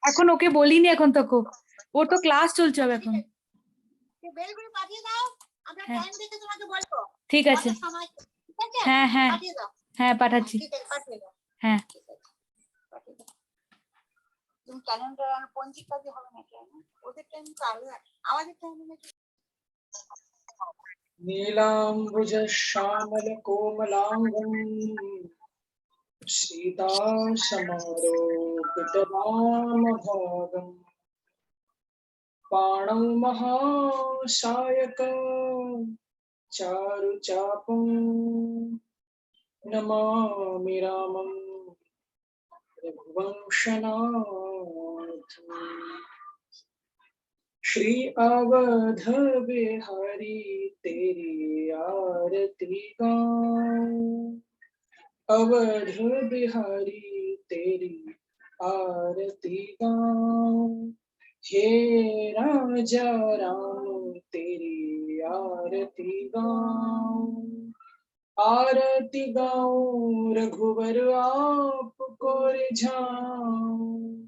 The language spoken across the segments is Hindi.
এখন ওকে বলিনি, এখন তোকে ওর তো ক্লাস চলছে হবে এখন। বেল করে পাঠিয়ে দাও, আমরা টাইম দেখে তোমাকে বলবো। ঠিক আছে, হ্যাঁ হ্যাঁ পাঠিয়ে দাও। হ্যাঁ পাঠাচ্ছি। ঠিক আছে, পাঠিয়ে দাও। হ্যাঁ পাঠিয়ে দাও। তুমি ক্যালেন্ডার আর পঞ্জিকা দিয়ে হবে নাকি? ওদের টাইম তো আলাদা, আমাদের টাইম নাকি। नीलाम्बुज श्यामल कोमलांगं सीता समारोपितवामभागम् पाणौ महासायक चारुचापं नमामि रामं रघुवंशनाथम्। श्री अवध बिहारी तेरी आरती गाऊं, अवध बिहारी तेरी आरती गाऊं, हे राजा राम तेरी आरती गाऊं, आरती गाऊं रघुवर आपको रिझाऊं,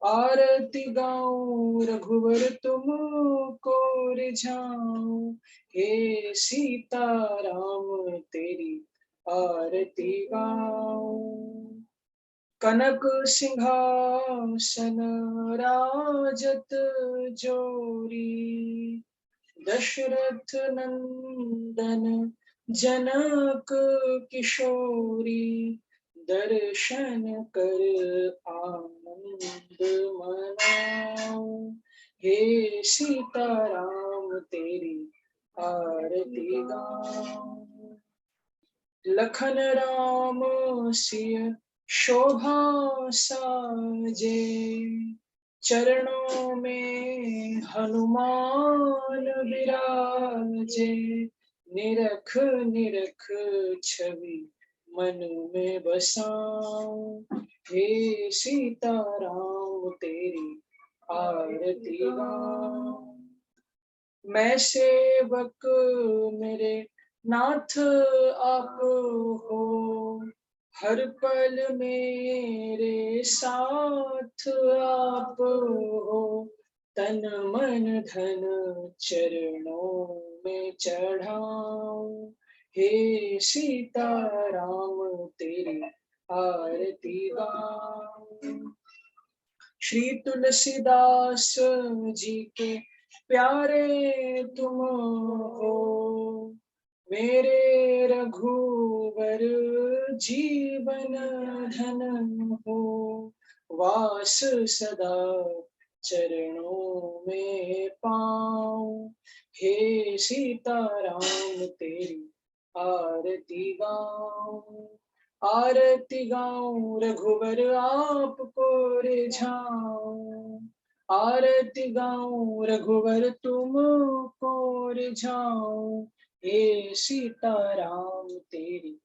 आरती गाऊं रघुवर तुमको रिझाऊं, हे सीताराम तेरी आरती गाऊं, कनक सिंहासन राजत जोरी, दशरथ नंदन जनक किशोरी, दर्शन कर आनंद मनाओ, हे सीताराम तेरी आरती गाऊं, लखन राम सिय शोभा साजे, चरणों में हनुमान विराजे, निरख निरख छवि मन में बसाऊं, हे सीताराम तेरी आरती गाऊं, मैं सेवक मेरे नाथ आप हो, हर पल मेरे साथ आप हो, तन मन धन चरणों में चढ़ाऊं, हे सीताराम तेरी आरती गाऊं, श्री तुलसीदास जी के प्यारे तुम हो, मेरे रघुवर जीवन धन हो, वास सदा चरणों में पाऊं, हे सीताराम तेरी आरती गाऊं, आरती गाऊं रघुवर आपको रिझाऊं, आरती गाऊं रघुवर तुमको रिझाऊं, हे सीताराम तेरी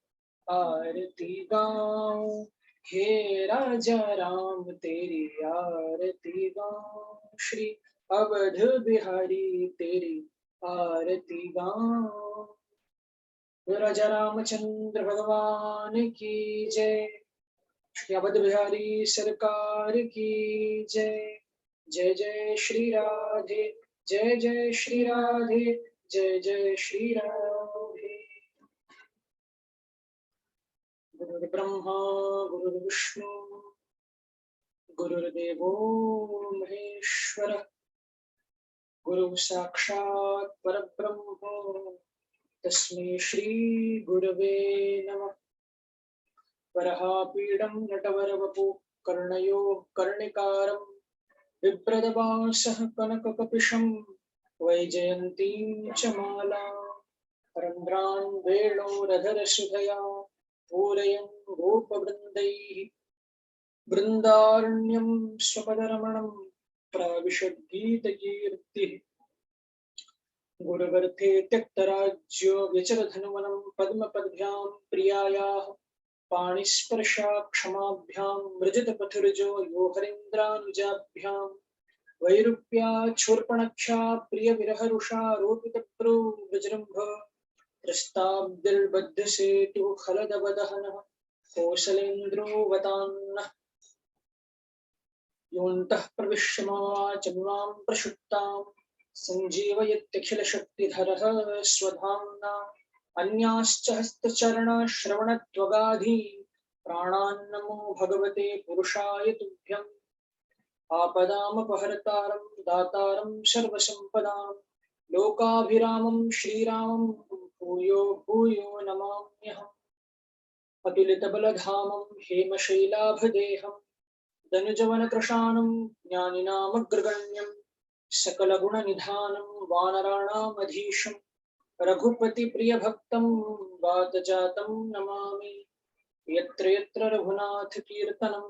आरती गाऊं, हे राजा राम तेरी आरती गाऊं, श्री अवध बिहारी तेरी आरती गाऊं, राजा रामचंद्र भगवान की जय, श्री अवध बिहारी सरकार की जय, जय जय श्री राधे, जय जय श्री राधे, जय जय श्री राधे। गुरुर्ब्रह्मा गुरुर्विष्णु गुरुर्देवो महेश्वर, गुरु साक्षात् परब्रह्म तस्मै श्री गुरवे नमः। वरहापीडं नटवरवपु कर्णयो कर्णिकारं, बिभ्रदवासः कनककपिशं वैजयन्तीं च माला, रन्ध्रान् वेणोरधरसुधया पूरयन् गोपवृन्दैः, बृन्दारण्यं स्वपदरमणं प्राविशद्गीतकीर्तिः, गुरुवर्थे त्यक्तराज्यो व्यचरधनुवनं पद्मपद्भ्यां प्रियायाः, पाणिस्पर्शा क्षमाभ्यां मृजितपथुर्जो यो हरीन्द्रानुजाभ्यां, वैरूप्या क्षूर्पणक्षा प्रियविरहरुषा रोपितप्रो विजृम्भ, प्रस्ताब्दिर्बद्धसेतुः खलदवदहनः कौसलेन्द्रो वतान्नः, योऽन्तः प्रविश्य मम वाचमिमां प्रक्षुप्तां सञ्जीवयत्यखिलशक्तिधरः स्वधाम्ना अन्याश्च हस्तचरणश्रवणत्वगाधी प्राणान्नमो भगवते पुरुषाय तुभ्यम् आपदामपहर्तारं दातारं सर्वसम्पदां लोकाभिरामं श्रीरामं भूयो भूयो नमाम्यहम् अतुलितबलधामं हेमशैलाभदेहं दनुजवनकृशानं ज्ञानिनामग्रगण्यं सकलगुणनिधानं वानराणामधीशं रघुपतिप्रियभक्तं वातजातं नमामि यत्र यत्र रघुनाथकीर्तनं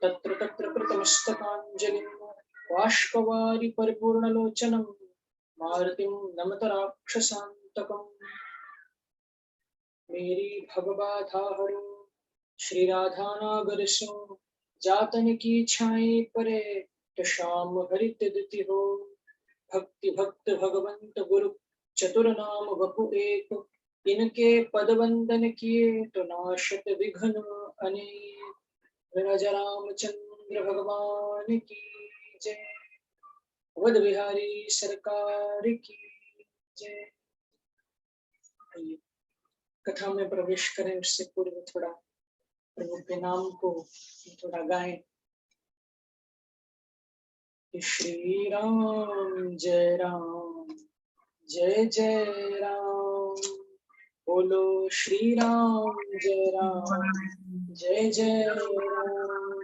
तत्र तत्र कृतमस्तकाञ्जलिं बाष्पवारि परिपूर्णलोचनं मारुतिं नमत राक्षसान्तकम् मेरी भवबाधा हरो श्री राधा नागर सो जातन की छाए परे तो श्याम हरित दुति हो भक्ति भक्त भगवंत गुरु चतुर नाम वपु एक इनके पद वंदन किए तो नाशत विघ्न अनेक राजा रामचंद्र भगवान की जय अवध बिहारी सरकार की जय। कथा में प्रवेश करें उससे पूर्व थोड़ा प्रभु के नाम को थोड़ा गाएं। श्री राम जय जय राम बोलो श्री राम जय जय राम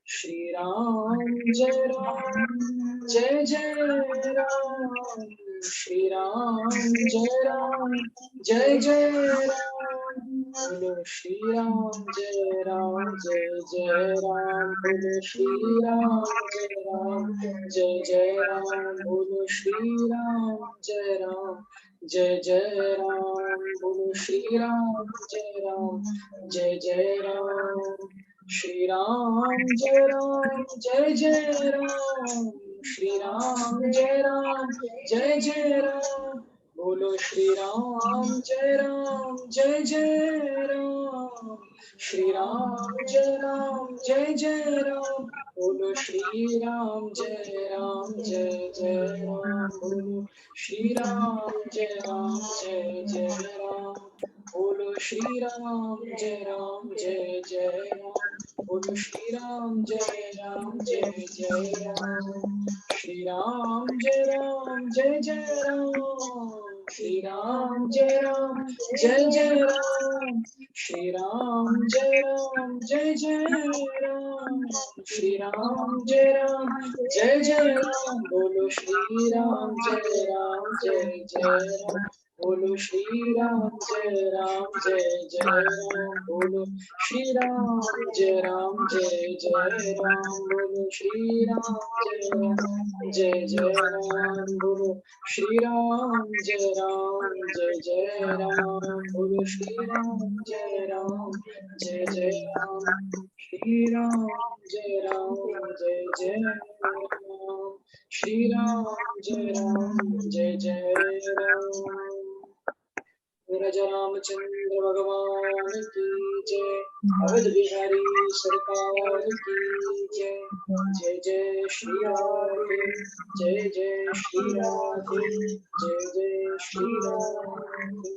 श्री राम जय जय राम श्री राम जय जय राम बोलो श्री राम जय जय राम बोलो श्री राम जय राम बोलो श्री राम जय राम बोलो श्री राम जय राम श्री राम जय राम श्री राम जय राम बोलो श्री राम जय राम श्री राम जय राम बोलो श्री राम जय राम बोलो श्री राम जय राम बोलो श्री राम जय राम बोलो श्री राम जय राम श्री राम जय राम श्री राम जय राम श्री राम जय राम श्री राम जय राम बोलो श्री राम जय राम बोलो श्री राम जय राम बोलो श्री राम जय राम बोलो श्री राम जय राम बोलो श्री राम जय राम बोलो श्री राम जय राम श्री राम जय राम श्री राम जय राम राजा रामचंद्र भगवान की जय अवध बिहारी सरकार की जय जय श्री राधे जय श्री राधे जय श्री राधे।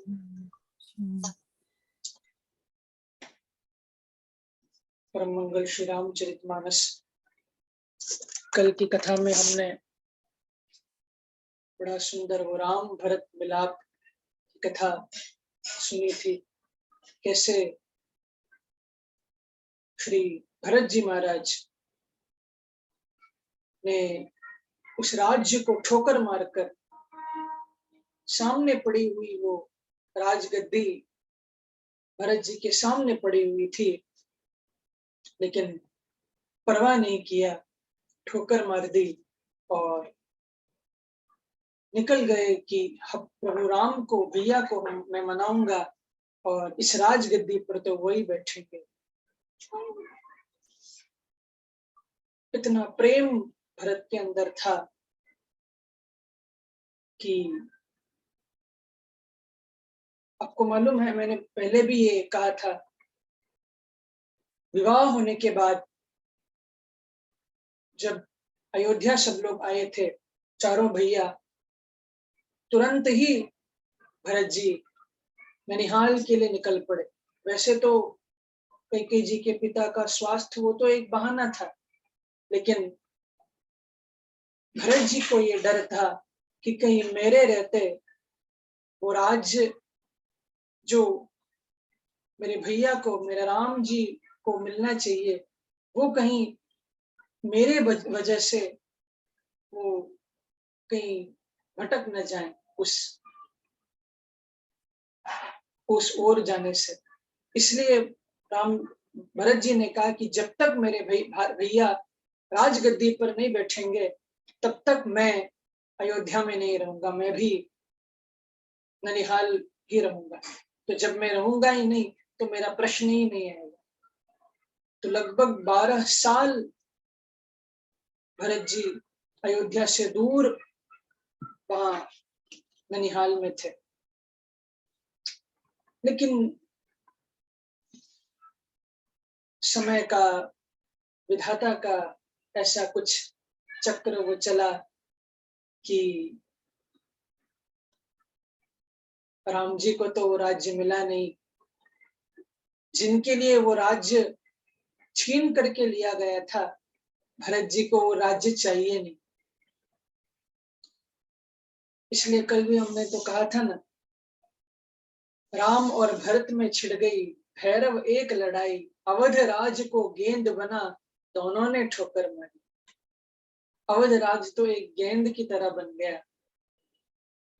परम मंगल श्री रामचरितमानस कल की कथा में हमने बड़ा सुंदर वो राम भरत मिलाप कथा सुनी थी। कैसे श्री भरत जी महाराज ने उस राज्य को ठोकर मारकर सामने पड़ी हुई वो राजगद्दी भरत जी के सामने पड़ी हुई थी, लेकिन परवाह नहीं किया, ठोकर मार दी और निकल गए कि प्रभु राम को भैया को मैं मनाऊंगा और इस राजगद्दी पर तो वही बैठेंगे। इतना प्रेम भरत के अंदर था कि आपको मालूम है, मैंने पहले भी ये कहा था, विवाह होने के बाद जब अयोध्या सब लोग आए थे, चारों भैया, तुरंत ही भरत जी ननिहाल के लिए निकल पड़े। वैसे तो कैकेयी जी के पिता का स्वास्थ्य वो तो एक बहाना था, लेकिन भरत जी को ये डर था कि कहीं मेरे रहते वो राज्य जो मेरे भैया को, मेरे राम जी को मिलना चाहिए, वो कहीं मेरे वजह से वो कहीं भटक न जाए उस ओर जाने से। इसलिए राम भरत जी ने कहा कि जब तक मेरे भैया राजगद्दी पर नहीं बैठेंगे तब तक मैं अयोध्या में नहीं रहूंगा, मैं भी ननिहाल ही रहूंगा। तो जब मैं रहूंगा ही नहीं तो मेरा प्रश्न ही नहीं आएगा। तो लगभग 12 साल भरत जी अयोध्या से दूर वहां ननिहाल में थे। लेकिन समय का, विधाता का ऐसा कुछ चक्र वो चला कि राम जी को तो वो राज्य मिला नहीं, जिनके लिए वो राज्य छीन करके लिया गया था, भरत जी को वो राज्य चाहिए नहीं। इसलिए कल भी हमने तो कहा था ना, राम और भरत में छिड़ गई भैरव एक लड़ाई, अवध राज को गेंद बना दोनों ने ठोकर मारी। अवध राज तो एक गेंद की तरह बन गया,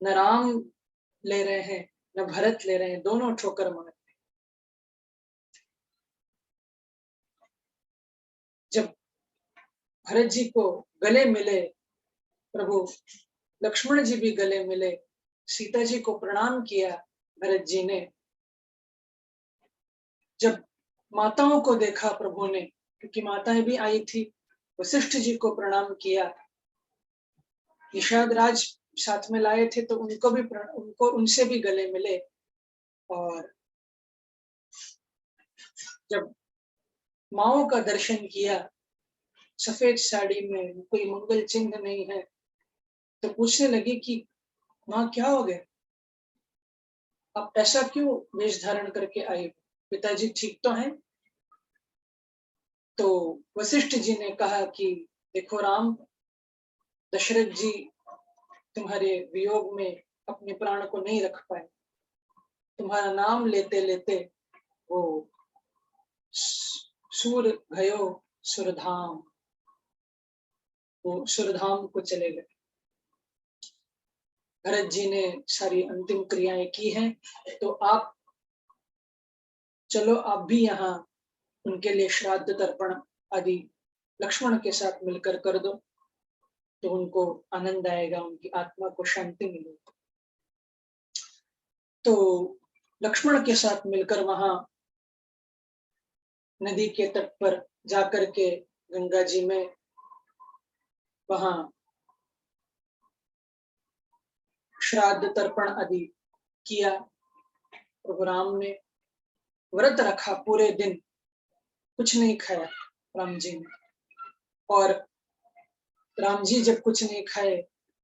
न राम ले रहे हैं न भरत ले रहे हैं, दोनों ठोकर मार। जब भरत जी को गले मिले प्रभु लक्ष्मण जी भी गले मिले, सीता जी को प्रणाम किया भरत जी ने। जब माताओं को देखा प्रभु ने, क्योंकि माताएं भी आई थी, वशिष्ठ जी को प्रणाम किया। निषाद राज साथ में लाए थे तो उनसे भी गले मिले। और जब माओ का दर्शन किया, सफेद साड़ी में, कोई मंगल चिन्ह नहीं है, तो पूछने लगी कि माँ क्या हो गया, आप ऐसा क्यों वेश धारण करके आए, पिताजी ठीक तो हैं? तो वशिष्ठ जी ने कहा कि देखो राम, दशरथ जी तुम्हारे वियोग में अपने प्राण को नहीं रख पाए, तुम्हारा नाम लेते लेते वो सूर भयो सुरधाम, वो सुरधाम को चले गए। भरत जी ने सारी अंतिम क्रियाएं की हैं, तो आप चलो, आप भी यहाँ उनके लिए श्राद्ध तर्पण आदि लक्ष्मण के साथ मिलकर कर दो, तो उनको आनंद आएगा, उनकी आत्मा को शांति मिलेगी। तो लक्ष्मण के साथ मिलकर वहां नदी के तट पर जाकर के गंगा जी में वहां श्राद्ध तर्पण आदि किया। प्रभु राम ने व्रत रखा, पूरे दिन कुछ नहीं खाया राम जी ने। और राम जी जब कुछ नहीं खाए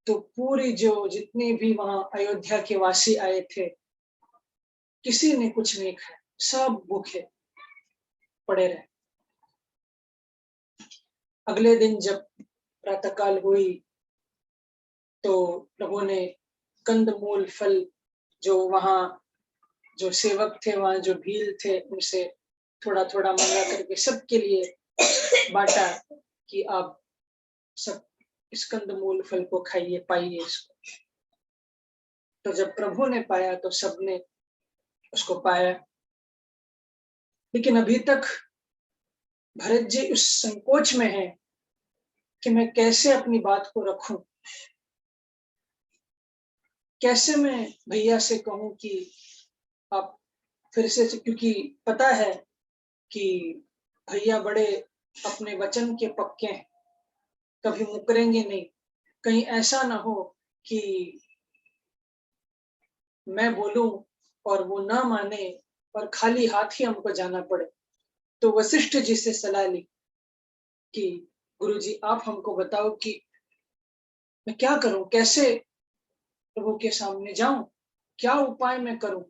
तो पूरी जितने भी वहां अयोध्या के वासी आए थे, किसी ने कुछ नहीं खाया, सब भूखे पड़े रहे। अगले दिन जब प्रातःकाल हुई तो प्रभु ने कंदमूल फल, जो वहां जो सेवक थे, वहां जो भील थे, उनसे थोड़ा थोड़ा मंगा करके सबके लिए बांटा कि आप सब इस कंदमूल फल को खाइए, पाइए इसको। तो जब प्रभु ने पाया तो सबने उसको पाया। लेकिन अभी तक भरत जी उस संकोच में है कि मैं कैसे अपनी बात को रखूं, कैसे मैं भैया से कहूं कि आप फिर से, क्योंकि पता है कि भैया बड़े अपने वचन के पक्के हैं, कभी मुकरेंगे नहीं। कहीं ऐसा ना हो कि मैं बोलूं और वो ना माने और खाली हाथ ही हमको जाना पड़े। तो वशिष्ठ जी से सलाह ली कि गुरुजी आप हमको बताओ कि मैं क्या करूं, कैसे प्रभु के सामने जाऊं, क्या उपाय मैं करूं।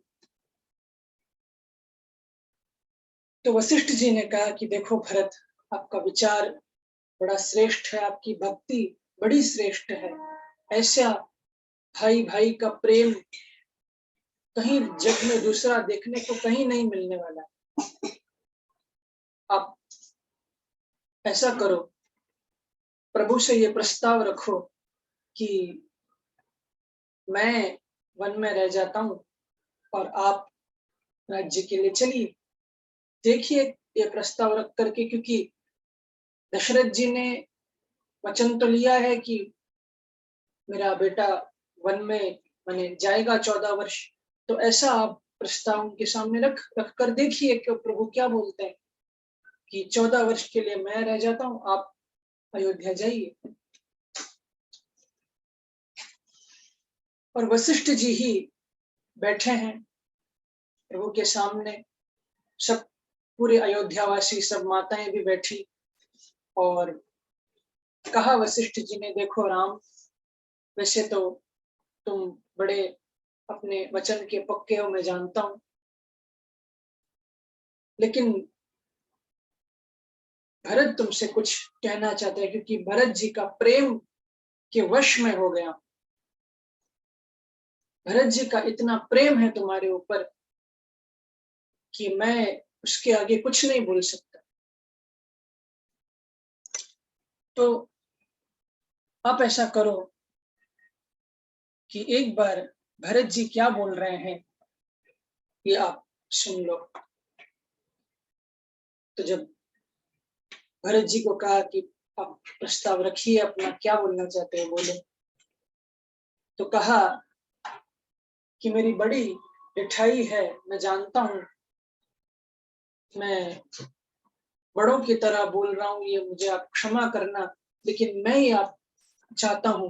तो वशिष्ठ जी ने कहा कि देखो भरत, आपका विचार बड़ा श्रेष्ठ है, आपकी भक्ति बड़ी श्रेष्ठ है। ऐसा भाई भाई का प्रेम कहीं जग में दूसरा देखने को कहीं नहीं मिलने वाला। आप ऐसा करो, प्रभु से ये प्रस्ताव रखो कि मैं वन में रह जाता हूं और आप राज्य के लिए चलिए। देखिए ये प्रस्ताव रख करके, क्योंकि दशरथ जी ने वचन तो लिया है कि मेरा बेटा वन में माने जाएगा 14 वर्ष, तो ऐसा आप प्रस्ताव उनके सामने रख कर देखिए कि प्रभु क्या बोलते हैं कि 14 वर्ष के लिए मैं रह जाता हूं, आप अयोध्या जाइए। और वशिष्ठ जी ही बैठे हैं प्रभु के सामने, सब पूरे अयोध्यावासी सब माताएं भी बैठी, और कहा वशिष्ठ जी ने, देखो राम, वैसे तो तुम बड़े अपने वचन के पक्के हो, मैं जानता हूं, लेकिन भरत तुमसे कुछ कहना चाहते हैं, क्योंकि भरत जी का प्रेम के वश में हो गया। भरत जी का इतना प्रेम है तुम्हारे ऊपर कि मैं उसके आगे कुछ नहीं बोल सकता। तो आप ऐसा करो कि एक बार भरत जी क्या बोल रहे हैं ये आप सुन लो। तो जब भरत जी को कहा कि आप प्रस्ताव रखिए, अपना क्या बोलना चाहते हैं बोले, तो कहा कि मेरी बड़ी मिठाई है, मैं जानता हूं, मैं बड़ों की तरह बोल रहा हूं, ये मुझे आप क्षमा करना, लेकिन मैं ये आप चाहता हूं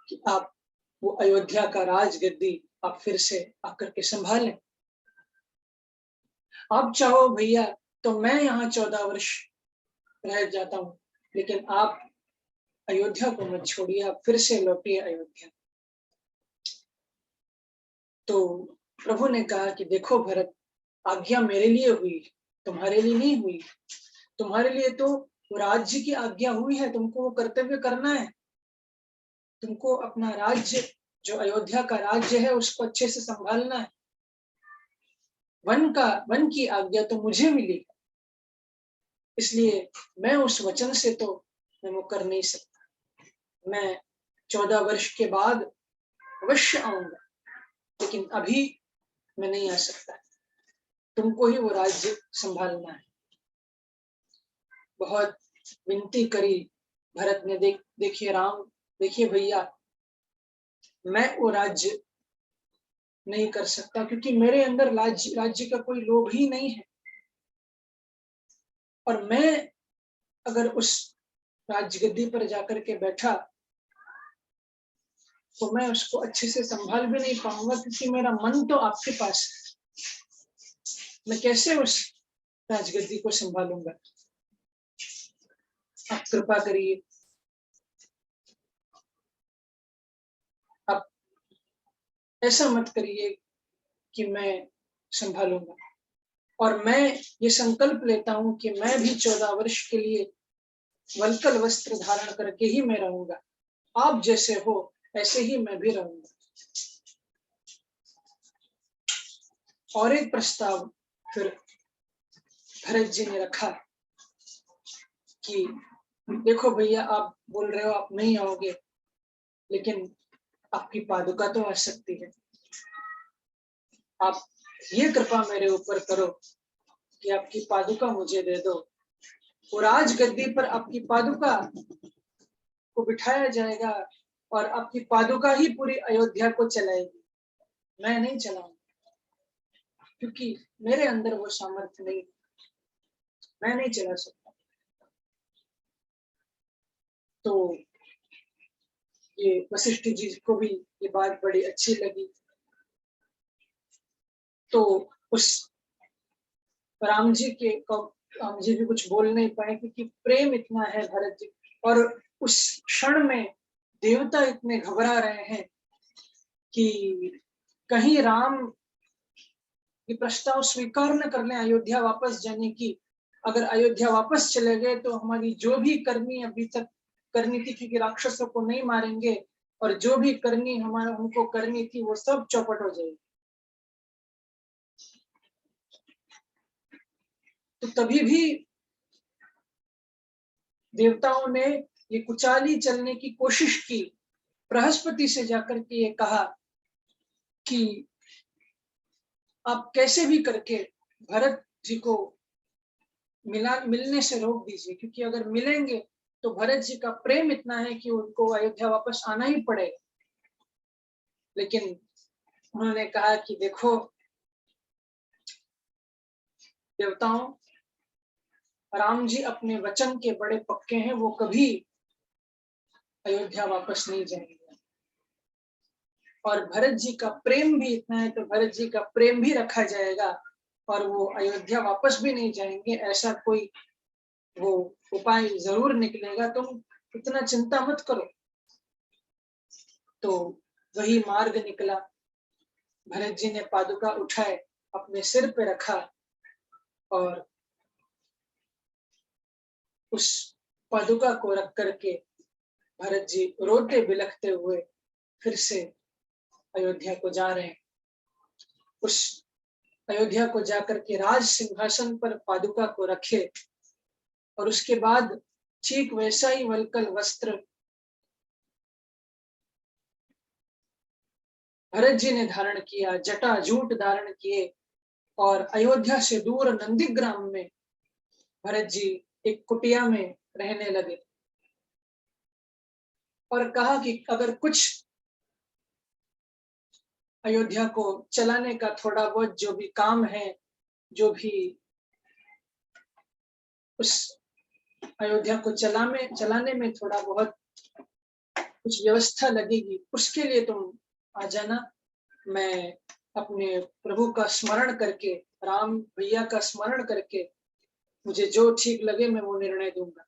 कि आप वो अयोध्या का राजगद्दी आप फिर से आकर के संभालें। आप चाहो भैया तो मैं यहाँ 14 वर्ष रह जाता हूँ, लेकिन आप अयोध्या को मत छोड़िए, आप फिर से लौटिए अयोध्या। तो प्रभु ने कहा कि देखो भरत, आज्ञा मेरे लिए हुई, तुम्हारे लिए नहीं हुई। तुम्हारे लिए तो राज्य की आज्ञा हुई है, तुमको वो कर्तव्य करना है, तुमको अपना राज्य जो अयोध्या का राज्य है उसको अच्छे से संभालना है। वन की आज्ञा तो मुझे मिली, इसलिए मैं उस वचन से तो मैं वो कर नहीं सकता। मैं 14 वर्ष के बाद अवश्य आऊंगा, लेकिन अभी मैं नहीं आ सकता, तुमको ही वो राज्य संभालना है। बहुत विनती करी भरत ने, देखिए राम, देखिए भैया, मैं वो राज्य नहीं कर सकता, क्योंकि मेरे अंदर राज्य का कोई लोभ ही नहीं है, और मैं अगर उस राजगद्दी पर जाकर के बैठा तो मैं उसको अच्छे से संभाल भी नहीं पाऊंगा, क्योंकि मेरा मन तो आपके पास है। मैं कैसे उस राजगद्दी को संभालूंगा? आप कृपा करिए, आप ऐसा मत करिए कि मैं संभालूंगा। और मैं ये संकल्प लेता हूं कि मैं भी 14 वर्ष के लिए वल्कल वस्त्र धारण करके ही मैं रहूंगा, आप जैसे हो ऐसे ही मैं भी रहूंगा। और एक प्रस्ताव फिर भरत जी ने रखा कि देखो भैया, आप बोल रहे हो आप नहीं आओगे, लेकिन आपकी पादुका तो आ सकती है। आप ये कृपा मेरे ऊपर करो कि आपकी पादुका मुझे दे दो, और राजगद्दी पर आपकी पादुका को बिठाया जाएगा और आपकी पादुका ही पूरी अयोध्या को चलाएगी, मैं नहीं चलाऊंगा, क्योंकि मेरे अंदर वो सामर्थ्य नहीं, मैं नहीं चला सकता। तो ये वशिष्ठ जी को भी ये बात बड़ी अच्छी लगी। तो उस राम जी के राम जी भी कुछ बोल नहीं पाए क्योंकि प्रेम इतना है भरत जी। और उस क्षण में देवता इतने घबरा रहे हैं कि कहीं राम ये प्रस्ताव स्वीकार न कर लें अयोध्या वापस जाने की। अगर अयोध्या वापस चले गए तो हमारी जो भी करनी अभी तक करनी थी, क्योंकि राक्षसों को नहीं मारेंगे, और जो भी करनी हमारा हमको करनी थी वो सब चौपट हो जाएगी। तो तभी भी देवताओं ने ये कुचाली चलने की कोशिश की, बृहस्पति से जाकर के ये कहा कि आप कैसे भी करके भरत जी को मिलने से रोक दीजिए, क्योंकि अगर मिलेंगे तो भरत जी का प्रेम इतना है कि उनको अयोध्या वापस आना ही पड़ेगा। लेकिन उन्होंने कहा कि देखो देवताओं, राम जी अपने वचन के बड़े पक्के हैं, वो कभी अयोध्या वापस नहीं जाएंगे। और भरत जी का प्रेम भी इतना है तो भरत जी का प्रेम भी रखा जाएगा और वो अयोध्या वापस भी नहीं जाएंगे। ऐसा कोई वो उपाय जरूर निकलेगा, तुम इतना चिंता मत करो। तो वही मार्ग निकला। भरत जी ने पादुका उठाए, अपने सिर पे रखा और उस पादुका को रख करके भरत जी रोते बिलखते हुए फिर से अयोध्या को जा रहे हैं। उस अयोध्या को जाकर के राज सिंहासन पर पादुका को रखे और उसके बाद ठीक वैसा ही वल्कल वस्त्र भरत जी ने धारण किया, जटा जूट धारण किए और अयोध्या से दूर नंदीग्राम में भरत जी एक कुटिया में रहने लगे और कहा कि अगर कुछ अयोध्या को चलाने का थोड़ा बहुत जो भी काम है, जो भी उस अयोध्या को चलाने में थोड़ा बहुत कुछ व्यवस्था लगेगी, उसके लिए तुम आ जाना। मैं अपने प्रभु का स्मरण करके, राम भैया का स्मरण करके मुझे जो ठीक लगे मैं वो निर्णय दूंगा,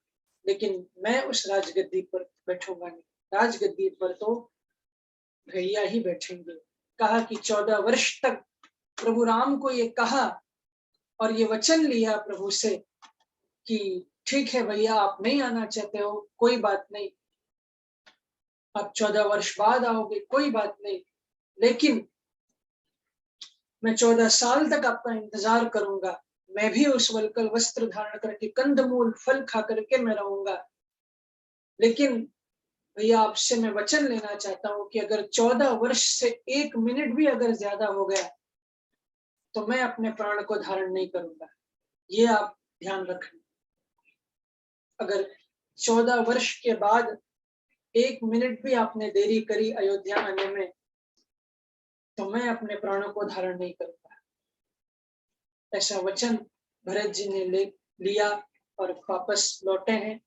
लेकिन मैं उस राजगद्दी पर बैठूंगा नहीं। राजगद्दी पर तो भैया ही बैठेंगे। कहा कि 14 वर्ष तक प्रभु राम को ये कहा और ये वचन लिया प्रभु से कि ठीक है भैया, आप नहीं आना चाहते हो, कोई बात नहीं, आप 14 वर्ष बाद आओगे, कोई बात नहीं, लेकिन मैं 14 साल तक आपका इंतजार करूंगा। मैं भी उस वल्कल वस्त्र धारण करके कंदमूल फल खा करके मैं रहूंगा, लेकिन भैया आपसे मैं वचन लेना चाहता हूं कि अगर 14 वर्ष से 1 मिनट भी अगर ज्यादा हो गया तो मैं अपने प्राण को धारण नहीं करूंगा। ये आप ध्यान रखना। अगर 14 वर्ष के बाद 1 मिनट भी आपने देरी करी अयोध्या आने में तो मैं अपने प्राणों को धारण नहीं करूंगा। ऐसा वचन भरत जी ने लिया और वापस लौटे हैं,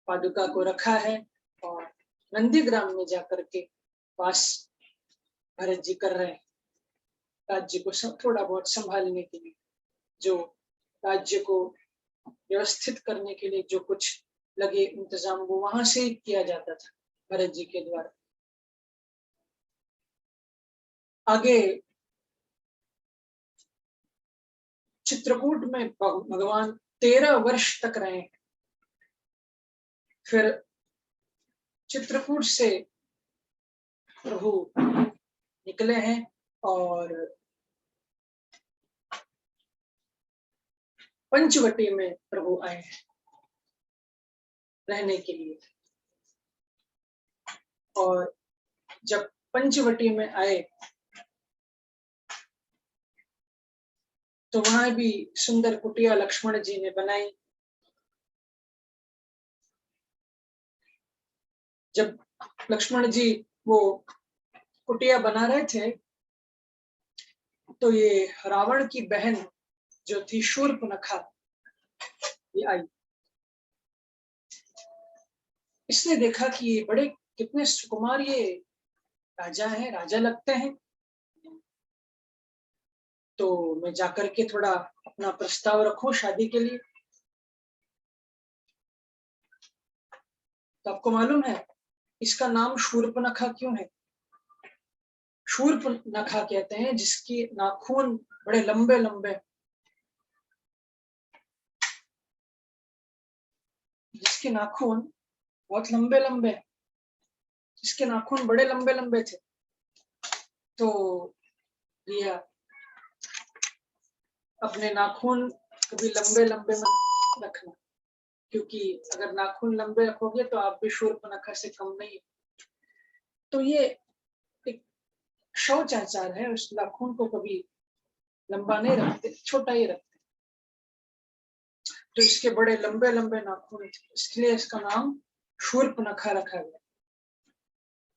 पादुका को रखा है और नंदीग्राम में जाकर के वास भरत जी कर रहे हैं। राज्य को थोड़ा बहुत संभालने के लिए, जो राज्य को व्यवस्थित करने के लिए जो कुछ लगे इंतजाम वो वहां से ही किया जाता था भरत जी के द्वारा। आगे चित्रकूट में भगवान 13 वर्ष तक रहे। फिर चित्रकूट से प्रभु निकले हैं और पंचवटी में प्रभु आए हैं रहने के लिए। और जब पंचवटी में आए तो वहां भी सुंदर कुटिया लक्ष्मण जी ने बनाई। जब लक्ष्मण जी वो कुटिया बना रहे थे तो ये रावण की बहन जो थी शूर्पणखा, ये आई। इसने देखा कि ये बड़े कितने सुकुमार, ये राजा हैं, राजा लगते हैं। तो मैं जाकर के थोड़ा अपना प्रस्ताव रखूं शादी के लिए। तो आपको मालूम है इसका नाम शूर्पणखा क्यों है? शूर्पणखा कहते हैं जिसकी नाखून बड़े लंबे लंबे, जिसके नाखून बहुत लंबे लंबे, जिसके नाखून बड़े लंबे लंबे थे। तो लिया अपने नाखून कभी लंबे लंबे मत रखना, क्योंकि अगर नाखून लंबे रखोगे तो आप भी शूर्पणखा से कम नहीं। तो ये एक शौच आचार है, उस नाखून को कभी लंबा नहीं रखते, छोटा ही रखते। तो इसके बड़े लंबे लंबे नाखून थे, इसलिए इसका नाम शूर्पणखा रखा गया।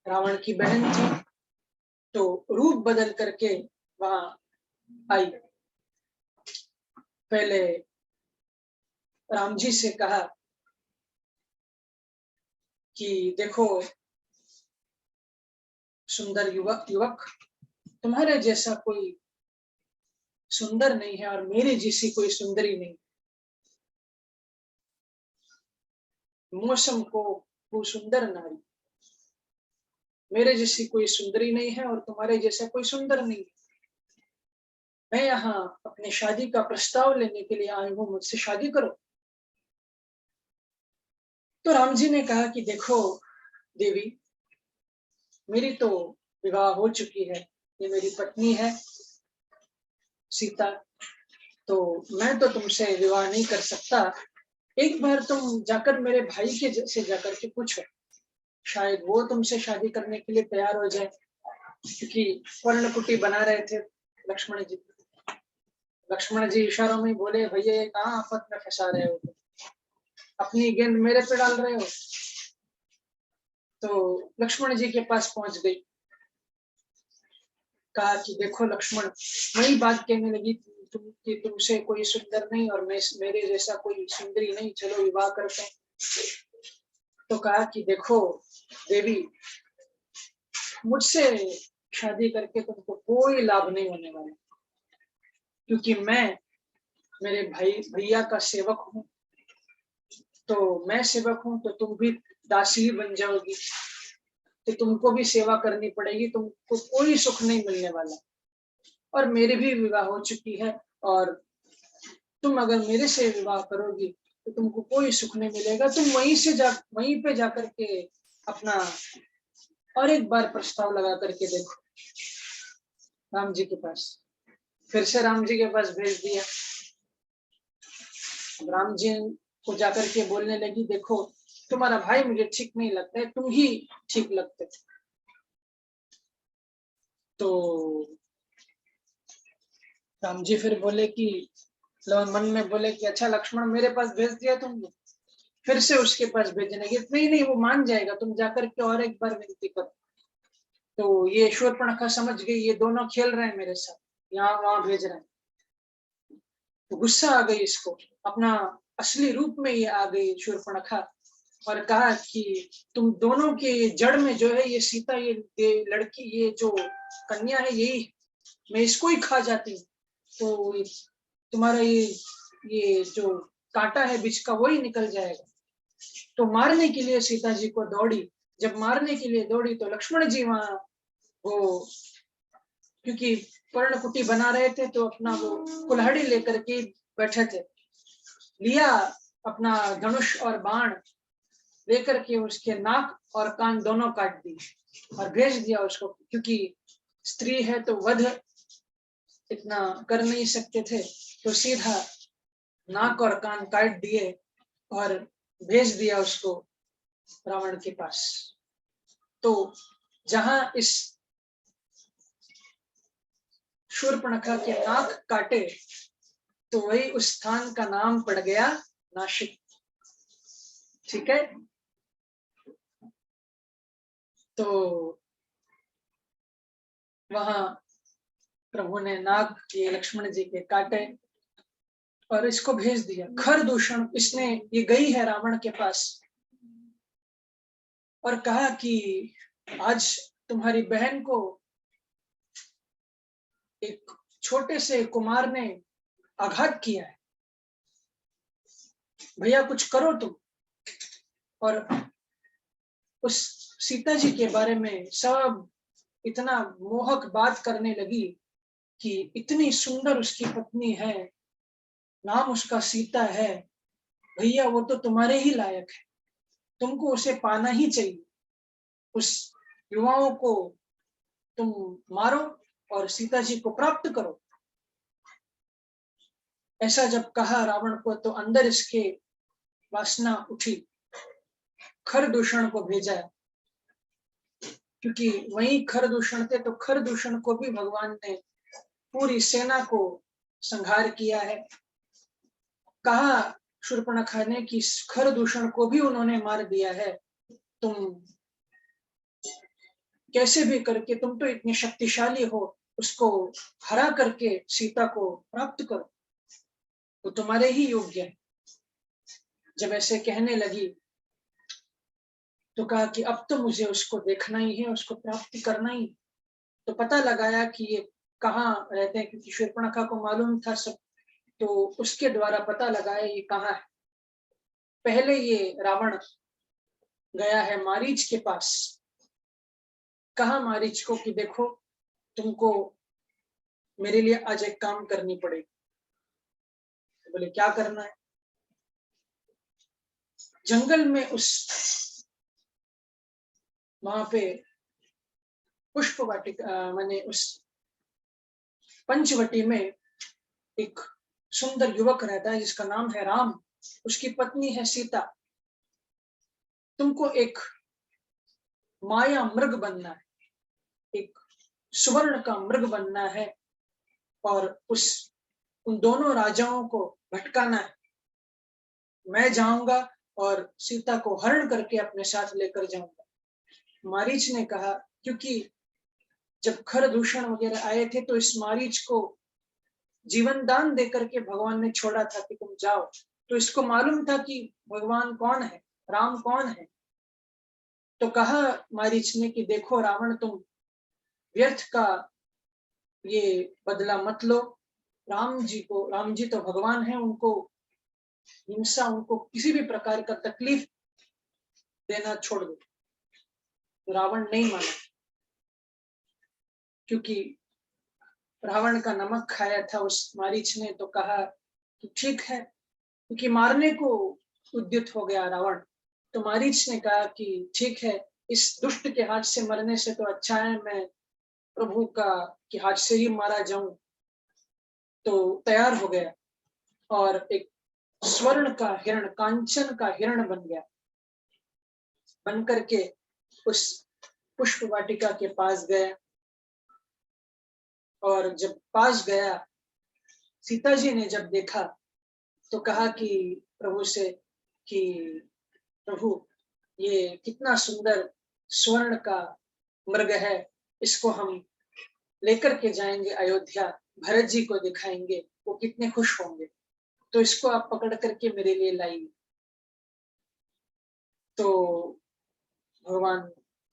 रावण की बहन थी तो रूप बदल करके वहां आई। पहले राम जी से कहा कि देखो सुंदर युवक, तुम्हारे जैसा कोई सुंदर नहीं है और मेरी जैसी कोई सुंदरी नहीं। मौसम को सुंदर नारी, मेरे जैसी कोई सुंदरी नहीं है और तुम्हारे जैसा कोई सुंदर नहीं है। मैं यहाँ अपने शादी का प्रस्ताव लेने के लिए आई हूँ, मुझसे शादी करो। तो राम जी ने कहा कि देखो देवी, मेरी तो विवाह हो चुकी है, ये मेरी पत्नी है सीता, तो मैं तो तुमसे विवाह नहीं कर सकता। एक बार तुम जाकर मेरे भाई के से जाकर के पूछो, शायद वो तुमसे शादी करने के लिए तैयार हो जाए। क्योंकि पर्णकुटी बना रहे थे लक्ष्मण जी। लक्ष्मण जी इशारों में बोले, भैया ये कहाँ आफत में फंसा रहे हो, अपनी गेंद मेरे पे डाल रहे हो। तो लक्ष्मण जी के पास पहुंच गई, कहा कि देखो लक्ष्मण, वही बात कहने लगी कि तुमसे कोई सुंदर नहीं और मेरे जैसा कोई सुंदरी नहीं, चलो विवाह करते हैं। तो कहा कि देखो देवी, मुझसे शादी करके तुमको कोई लाभ नहीं होने वाला, क्योंकि मैं मेरे भैया का सेवक हूँ। तो मैं सेवक हूँ तो तुम भी दासी बन जाओगी, तो तुमको भी सेवा करनी पड़ेगी, तुमको कोई सुख नहीं मिलने वाला। और मेरी भी विवाह हो चुकी है और तुम अगर मेरे से विवाह करोगी तो तुमको कोई सुख नहीं मिलेगा। तुम वहीं पे जाकर के अपना और एक बार प्रस्ताव लगा करके देखो। राम जी के पास, फिर से राम जी के पास भेज दिया। राम जी को जाकर के बोलने लगी, देखो तुम्हारा भाई मुझे ठीक नहीं लगता है, तुम ही ठीक लगते। तो राम जी फिर बोले कि मन में बोले कि अच्छा लक्ष्मण, मेरे पास भेज दिया तुमने, फिर से उसके पास भेजने की। नहीं वो मान जाएगा, तुम जाकर के और एक बार विनती करो। तो ये शूर्पणखा समझ गई ये दोनों खेल रहे हैं मेरे साथ, यहाँ वहां भेज रहे हैं। तो गुस्सा आ गई इसको, अपना असली रूप में ये आ गई शूर्पणखा और कहा कि तुम दोनों के जड़ में जो है ये सीता, ये लड़की, ये जो कन्या है यही, मैं इसको ही खा जाती हूँ। तो तुम्हारा ये जो कांटा है बीच का वही निकल जाएगा। तो मारने के लिए सीता जी को दौड़ी। जब मारने के लिए दौड़ी तो लक्ष्मण जी वहां वो, क्योंकि पर्णकुटी बना रहे थे तो अपना वो कुल्हाड़ी लेकर के बैठे थे, लिया अपना धनुष और बाण लेकर के उसके नाक और कान दोनों काट दिए और भेज दिया उसको। क्योंकि स्त्री है तो वध इतना कर नहीं सकते थे, तो सीधा नाक और कान काट दिए और भेज दिया उसको रावण के पास। तो जहां इस शूर्पणखा के नाक काटे तो वही उस स्थान का नाम पड़ गया नासिक। ठीक है, तो वहां प्रभु ने नाक ये लक्ष्मण जी के काटे और इसको भेज दिया। खर दूषण, इसने ये गई है रावण के पास और कहा कि आज तुम्हारी बहन को एक छोटे से कुमार ने आघात किया है, भैया कुछ करो तुम। और उस सीता जी के बारे में सब इतना मोहक बात करने लगी कि इतनी सुंदर उसकी पत्नी है, नाम उसका सीता है, भैया वो तो तुम्हारे ही लायक है, तुमको उसे पाना ही चाहिए, उस युवाओं को तुम मारो और सीता जी को प्राप्त करो। ऐसा जब कहा रावण को तो अंदर इसके वासना उठी, खरदूषण को भेजा, क्योंकि वही खरदूषण थे, तो खरदूषण को भी भगवान ने पूरी सेना को संहार किया है। कहा शूर्पणखा ने कि खरदूषण को भी उन्होंने मार दिया है, तुम कैसे भी करके, तुम तो इतने शक्तिशाली हो, उसको हरा करके सीता को प्राप्त करो, वो तुम्हारे ही योग्य है। जब ऐसे कहने लगी तो कहा कि अब तो मुझे उसको देखना ही है, उसको प्राप्ति करना ही। तो पता लगाया कि ये कहाँ रहते हैं, क्योंकि शूर्पणखा को मालूम था सब, तो उसके द्वारा पता लगाया ये कहाँ है। पहले ये रावण गया है मारीच के पास, कहा मारीच को कि देखो तुमको मेरे लिए आज एक काम करनी पड़ेगी। तो बोले क्या करना है? जंगल में उस वहां पे पुष्प वाटिका माने उस पंचवटी में एक सुंदर युवक रहता है जिसका नाम है राम, उसकी पत्नी है सीता। तुमको एक माया मृग बनना है, एक सुवर्ण का मृग बनना है और उन दोनों राजाओं को भटकाना है। मैं जाऊंगा और सीता को हरण करके अपने साथ लेकर जाऊंगा। मारीच ने कहा, क्योंकि जब खरदूषण वगैरह आए थे तो इस मारीच को जीवन दान देकर के भगवान ने छोड़ा था कि तुम जाओ, तो इसको मालूम था कि भगवान कौन है, राम कौन है। तो कहा मारीच ने कि देखो रावण, तुम व्यर्थ का ये बदला मत लो, राम जी तो भगवान है, उनको हिंसा, उनको किसी भी प्रकार का तकलीफ देना छोड़ दो। तो रावण नहीं माना, क्योंकि रावण का नमक खाया था उस मारीच ने। तो कहा कि ठीक है, क्योंकि मारने को उद्यत हो गया रावण। तो मारीच ने कहा कि ठीक है, इस दुष्ट के हाथ से मरने से तो अच्छा है मैं प्रभु का के हाथ से ही मारा जाऊं। तो तैयार हो गया और एक स्वर्ण का हिरण, कांचन का हिरण बन गया, बन करके उस पुष्प वाटिका के पास गया। और जब पास गया, सीता जी ने जब देखा तो कहा कि प्रभु से कि प्रभु ये कितना सुंदर स्वर्ण का मृग है, इसको हम लेकर के जाएंगे अयोध्या, भरत जी को दिखाएंगे, वो कितने खुश होंगे, तो इसको आप पकड़ करके मेरे लिए लाइए। तो भगवान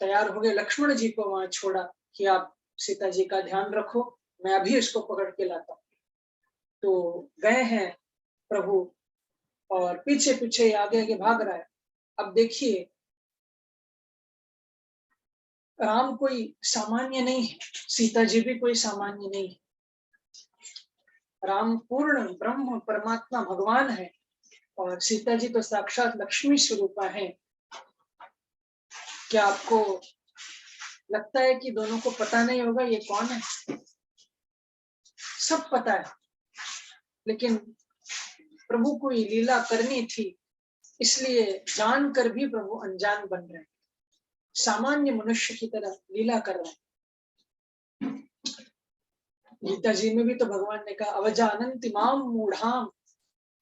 तैयार हो गए, लक्ष्मण जी को वहां छोड़ा कि आप सीता जी का ध्यान रखो, मैं अभी इसको पकड़ के लाता हूँ। तो गए हैं प्रभु और पीछे पीछे आगे आगे भाग रहा है। अब देखिए राम कोई सामान्य नहीं है, सीता जी भी कोई सामान्य नहीं है। राम पूर्ण ब्रह्म परमात्मा भगवान है और सीता जी तो साक्षात लक्ष्मी स्वरूपा है। क्या आपको लगता है कि दोनों को पता नहीं होगा ये कौन है? सब पता है, लेकिन प्रभु को ये लीला करनी थी, इसलिए जानकर भी प्रभु अनजान बन रहे हैं, सामान्य मनुष्य की तरह लीला कर रहे हैं। गीता जी में भी तो भगवान ने कहा अवजानन्ति माम मूढ़ाम,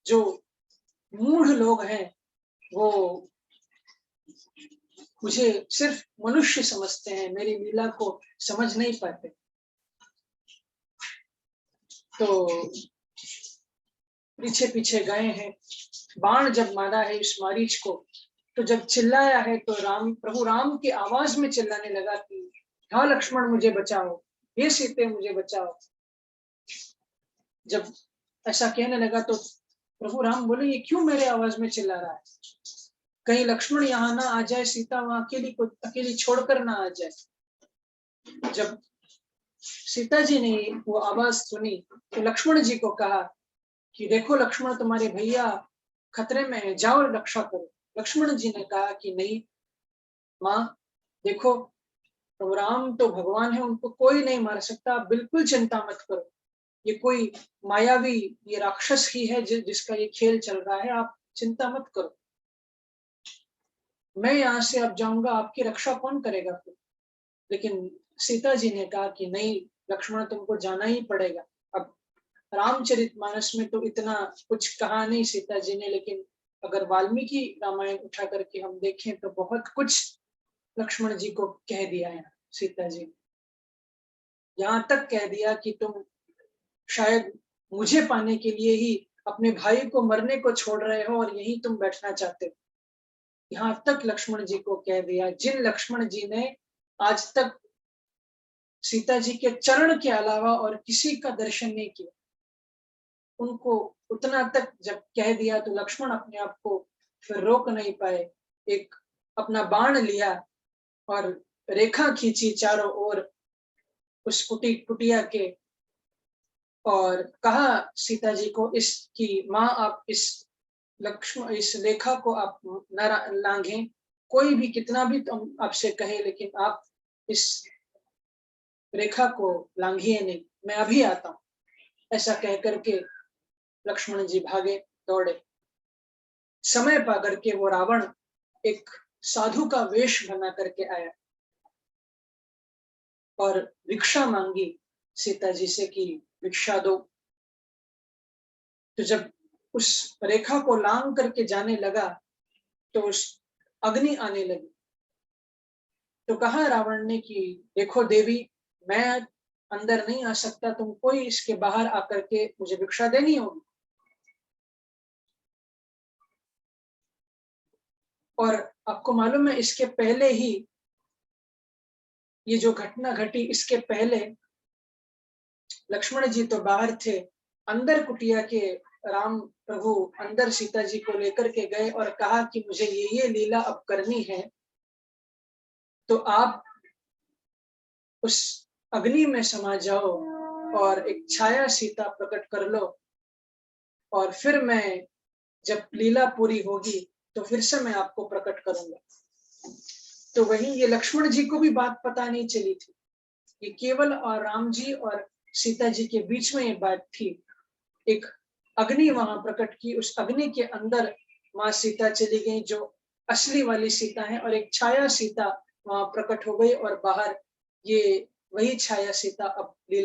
जो मूढ़ लोग हैं वो मुझे सिर्फ मनुष्य समझते हैं, मेरी लीला को समझ नहीं पाते। तो पीछे पीछे गए हैं, बाण जब मारा है इस मारीच को, तो जब चिल्लाया है तो प्रभु राम की आवाज में चिल्लाने लगा कि हाँ लक्ष्मण मुझे बचाओ, हे सीते मुझे बचाओ। जब ऐसा कहने लगा तो प्रभु राम बोले, ये क्यों मेरे आवाज में चिल्ला रहा है? कहीं लक्ष्मण यहाँ ना आ जाए, सीता वहां अकेली छोड़कर ना आ जाए। जब सीता जी ने वो आवाज सुनी तो लक्ष्मण जी को कहा कि देखो लक्ष्मण, तुम्हारे भैया खतरे में है, जाओ रक्षा करो। लक्ष्मण जी ने कहा कि नहीं माँ, देखो प्रभु राम तो भगवान है, उनको कोई नहीं मार सकता, आप बिल्कुल चिंता मत करो। ये कोई मायावी, ये राक्षस ही है जिसका ये खेल चल रहा है, आप चिंता मत करो। मैं यहाँ से अब जाऊंगा, आपकी रक्षा कौन करेगा फिर? लेकिन सीता जी ने कहा कि नहीं लक्ष्मण, तुमको जाना ही पड़ेगा। अब रामचरितमानस में तो इतना कुछ कहा नहीं सीता जी ने, लेकिन अगर वाल्मीकि रामायण उठा करके हम देखें तो बहुत कुछ लक्ष्मण जी को कह दिया है सीता जी ने। यहाँ तक कह दिया कि तुम शायद मुझे पाने के लिए ही अपने भाई को मरने को छोड़ रहे हो और यहीं तुम बैठना चाहते हो। यहाँ तक लक्ष्मण जी को कह दिया। जिन लक्ष्मण जी ने आज तक सीता जी के चरण के अलावा और किसी का दर्शन नहीं किया, उनको उतना तक जब कह दिया तो लक्ष्मण अपने आप को फिर रोक नहीं पाए। एक अपना बाण लिया और रेखा खींची चारों ओर उस कुटिया के, और कहा सीता जी को इसकी माँ, आप इस रेखा को आप न लांघें, कोई भी कितना भी तुम आपसे कहे, लेकिन आप इस रेखा को लांघिए नहीं, मैं अभी आता हूं। ऐसा कह करके लक्ष्मण जी भागे, दौड़े। समय पा करके वो रावण एक साधु का वेश बना करके आया और भिक्षा मांगी सीता जी से कि भिक्षा दो। तो जब उस रेखा को लांग करके जाने लगा तो उस अग्नि आने लगी। तो कहा रावण ने कि देखो देवी, मैं अंदर नहीं आ सकता, तुमको ही इसके बाहर आकर के मुझे भिक्षा देनी होगी। और आपको मालूम है इसके पहले ही, ये जो घटना घटी इसके पहले लक्ष्मण जी तो बाहर थे, अंदर कुटिया के राम प्रभु अंदर सीता जी को लेकर के गए और कहा कि मुझे ये लीला अब करनी है, तो आप उस अग्नि में समा जाओ और एक छाया सीता प्रकट कर लो, और फिर मैं जब लीला पूरी होगी तो फिर से मैं आपको प्रकट करूंगा। तो वही ये लक्ष्मण जी को भी बात पता नहीं चली थी, ये केवल और राम जी और सीता जी के बीच में ये बात थी। एक अग्नि वहां प्रकट की, उस अग्नि के अंदर माँ सीता चली गई जो असली वाली सीता है, और एक छाया सीता वहां प्रकट हो गई, और बाहर ये वही छाया सीता अब लीला